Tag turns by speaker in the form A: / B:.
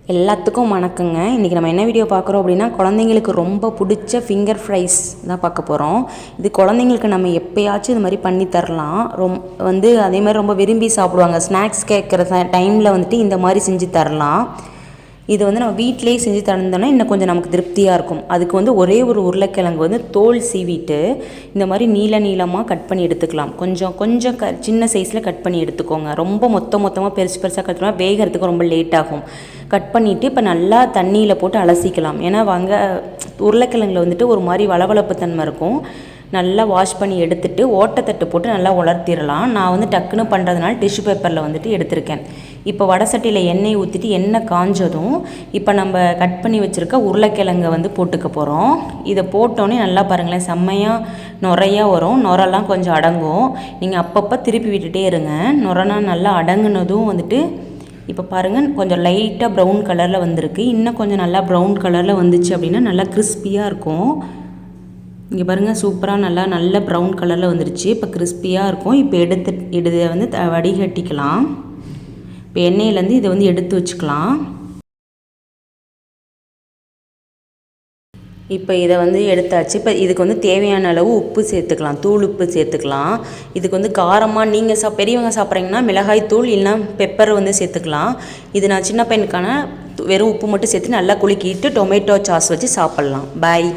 A: எல்லாத்துக்கும் வணக்கங்க. இன்றைக்கி நம்ம என்ன வீடியோ பார்க்குறோம் அப்படின்னா, குழந்தைங்களுக்கு ரொம்ப பிடிச்ச ஃபிங்கர் ஃப்ரைஸ் தான் பார்க்க போகிறோம். இது குழந்தைங்களுக்கு நம்ம எப்போயாச்சும் இது மாதிரி பண்ணி தரலாம். அதே மாதிரி ரொம்ப விரும்பி சாப்பிடுவாங்க. ஸ்நாக்ஸ் கேட்குற டைமில் வந்துட்டு இந்த மாதிரி செஞ்சு தரலாம். இது நம்ம வீட்டிலேயே செஞ்சு தந்தோன்னா இன்னும் கொஞ்சம் நமக்கு திருப்தியாக இருக்கும். அதுக்கு ஒரே ஒரு உருளைக்கிழங்கு தோல் சீவிட்டு இந்த மாதிரி நீளமாக கட் பண்ணி எடுத்துக்கலாம். கொஞ்சம் சின்ன சைஸில் கட் பண்ணி எடுத்துக்கோங்க. ரொம்ப மொத்தமாக பெருசாக கட் பண்ணால் வேகிறதுக்கு ரொம்ப லேட் ஆகும். கட் பண்ணிவிட்டு இப்போ நல்லா தண்ணியில் போட்டு அலசிக்கலாம். ஏன்னா உருளைக்கிழங்குல ஒரு மாதிரி வளவளப்பு தன்மை இருக்கும். நல்லா வாஷ் பண்ணி எடுத்துகிட்டு ஓட்டத்தட்டு போட்டு நல்லா உலர்த்திடலாம். நான் டக்குன்னு பண்ணுறதுனால டிஷ்யூ பேப்பரில் எடுத்திருக்கேன். இப்போ வடை சட்டியில் எண்ணெய் ஊற்றிட்டு எண்ணெய் காஞ்சதும் இப்போ நம்ம கட் பண்ணி வச்சுருக்க உருளைக்கிழங்கை போட்டுக்க போகிறோம். இதை போட்டோன்னே நல்லா பாருங்களேன், செம்மையாக நுரையாக வரும். நுரெல்லாம் கொஞ்சம் அடங்கும். நீங்கள் அப்பப்போ திருப்பி விட்டுட்டே இருங்க. நுரைனா நல்லா அடங்குனதும் இப்போ பாருங்கள், கொஞ்சம் லைட்டாக ப்ரௌன் கலரில் வந்திருக்கு. இன்னும் கொஞ்சம் நல்லா ப்ரௌன் கலரில் வந்துச்சு அப்படின்னா நல்லா கிறிஸ்பியாக இருக்கும். இங்கே பாருங்கள், சூப்பராக நல்ல ப்ரௌன் கலரில் வந்துருச்சு. இப்போ கிறிஸ்பியாக இருக்கும். இப்போ இதை வடிகட்டிக்கலாம். இப்போ எண்ணெயிலேருந்து இதை எடுத்து வச்சுக்கலாம். இப்போ இதை எடுத்தாச்சு. இப்போ இதுக்கு தேவையான அளவு உப்பு சேர்த்துக்கலாம். தூள் உப்பு சேர்த்துக்கலாம். இதுக்கு காரமாக நீங்கள் பெரியவங்க சாப்பிட்றீங்கன்னா மிளகாய் தூள் இல்லைனா பெப்பர் சேர்த்துக்கலாம். இது நான் சின்ன பையனுக்கான வெறும் உப்பு மட்டும் சேர்த்து நல்லா குலுக்கிட்டு டொமேட்டோ சாஸ் வச்சு சாப்பிட்லாம். பாய்.